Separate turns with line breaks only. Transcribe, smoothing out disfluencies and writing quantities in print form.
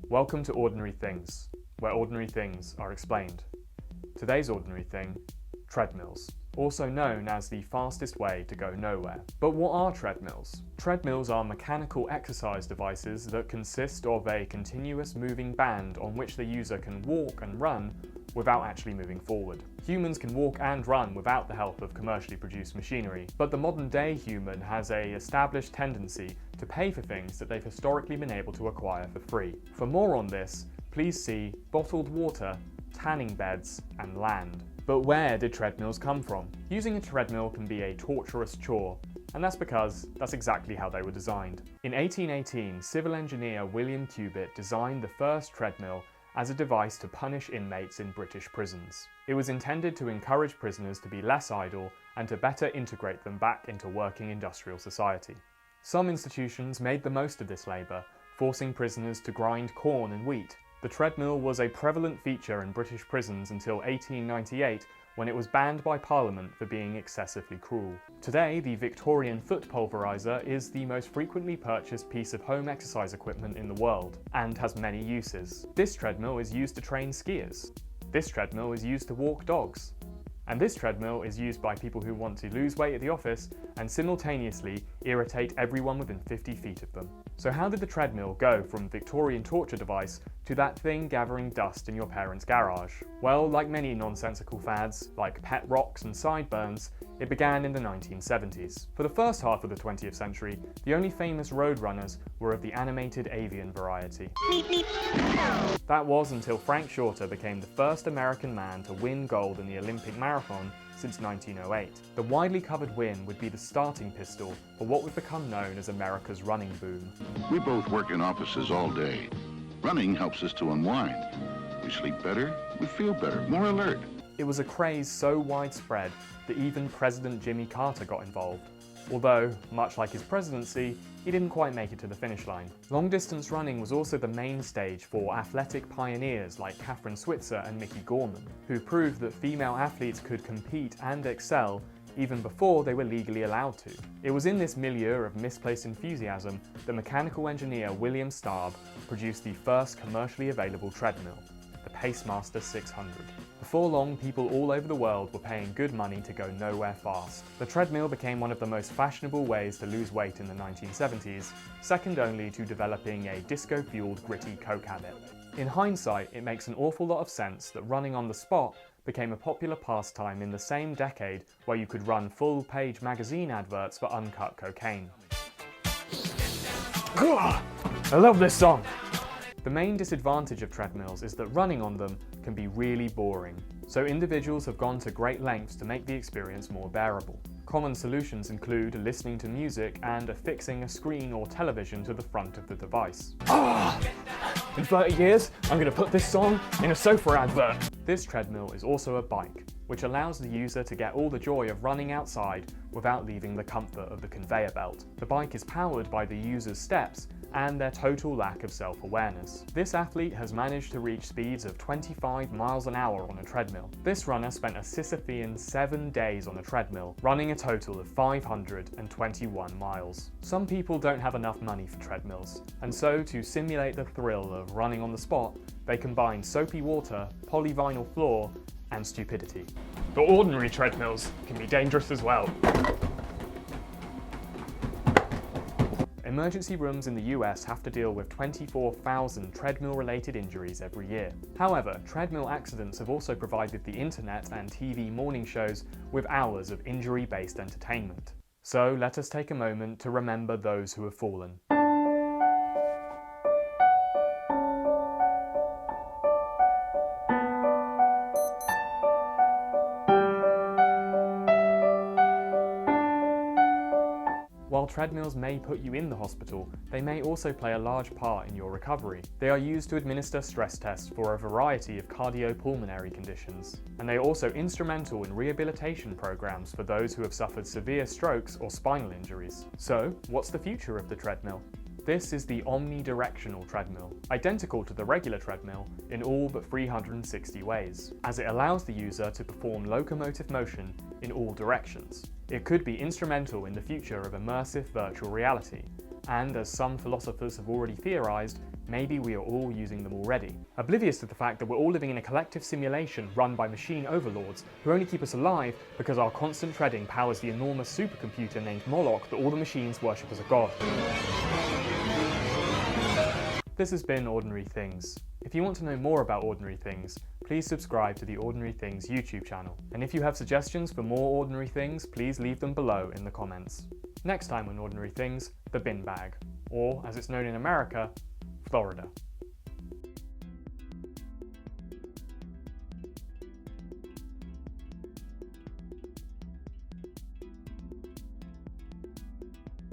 Welcome to Ordinary Things, where ordinary things are explained. Today's ordinary thing, treadmills, also known as the fastest way to go nowhere. But what are treadmills? Treadmills are mechanical exercise devices that consist of a continuous moving band on which the user can walk and run without actually moving forward. Humans can walk and run without the help of commercially produced machinery, but the modern day human has an established tendency to pay for things that they've historically been able to acquire for free. For more on this, please see bottled water, tanning beds, and land. But where did treadmills come from? Using a treadmill can be a torturous chore, and that's because that's exactly how they were designed. In 1818, civil engineer William Cubitt designed the first treadmill as a device to punish inmates in British prisons. It was intended to encourage prisoners to be less idle and to better integrate them back into working industrial society. Some institutions made the most of this labour, forcing prisoners to grind corn and wheat. The treadmill was a prevalent feature in British prisons until 1898, when it was banned by Parliament for being excessively cruel. Today, the Victorian foot pulverizer is the most frequently purchased piece of home exercise equipment in the world, and has many uses. This treadmill is used to train skiers. This treadmill is used to walk dogs. And this treadmill is used by people who want to lose weight at the office and simultaneously irritate everyone within 50 feet of them. So how did the treadmill go from Victorian torture device to that thing gathering dust in your parents' garage? Well, like many nonsensical fads, like pet rocks and sideburns, it began in the 1970s. For the first half of the 20th century, the only famous road runners were of the animated avian variety. That was until Frank Shorter became the first American man to win gold in the Olympic marathon since 1908. The widely covered win would be the starting pistol for what would become known as America's running boom.
We both work in offices all day. Running helps us to unwind. We sleep better, we feel better, more alert.
It was a craze so widespread that even President Jimmy Carter got involved. Although, much like his presidency, he didn't quite make it to the finish line. Long-distance running was also the main stage for athletic pioneers like Kathrine Switzer and Mickey Gorman, who proved that female athletes could compete and excel even before they were legally allowed to. It was in this milieu of misplaced enthusiasm that mechanical engineer William Staub produced the first commercially available treadmill, the Pacemaster 600. Before long, people all over the world were paying good money to go nowhere fast. The treadmill became one of the most fashionable ways to lose weight in the 1970s, second only to developing a disco-fueled gritty coke habit. In hindsight, it makes an awful lot of sense that running on the spot became a popular pastime in the same decade where you could run full-page magazine adverts for uncut cocaine. I love this song! The main disadvantage of treadmills is that running on them can be really boring, so individuals have gone to great lengths to make the experience more bearable. Common solutions include listening to music and affixing a screen or television to the front of the device. In 30 years, I'm going to put this song in a sofa advert. This treadmill is also a bike, which allows the user to get all the joy of running outside without leaving the comfort of the conveyor belt. The bike is powered by the user's steps and their total lack of self-awareness. This athlete has managed to reach speeds of 25 miles an hour on a treadmill. This runner spent a Sisyphean 7 days on a treadmill, running a total of 521 miles. Some people don't have enough money for treadmills, and so to simulate the thrill of running on the spot, they combine soapy water, polyvinyl floor, and stupidity. But ordinary treadmills can be dangerous as well. Emergency rooms in the US have to deal with 24,000 treadmill-related injuries every year. However, treadmill accidents have also provided the internet and TV morning shows with hours of injury-based entertainment. So let us take a moment to remember those who have fallen. While treadmills may put you in the hospital, they may also play a large part in your recovery. They are used to administer stress tests for a variety of cardiopulmonary conditions, and they are also instrumental in rehabilitation programs for those who have suffered severe strokes or spinal injuries. So, what's the future of the treadmill? This is the omnidirectional treadmill, identical to the regular treadmill in all but 360 ways, as it allows the user to perform locomotive motion in all directions. It could be instrumental in the future of immersive virtual reality, and as some philosophers have already theorized, maybe we are all using them already, oblivious to the fact that we're all living in a collective simulation run by machine overlords who only keep us alive because our constant treading powers the enormous supercomputer named Moloch that all the machines worship as a god. This has been Ordinary Things. If you want to know more about Ordinary Things, please subscribe to the Ordinary Things YouTube channel. And if you have suggestions for more Ordinary Things, please leave them below in the comments. Next time on Ordinary Things, the bin bag, or as it's known in America, Florida.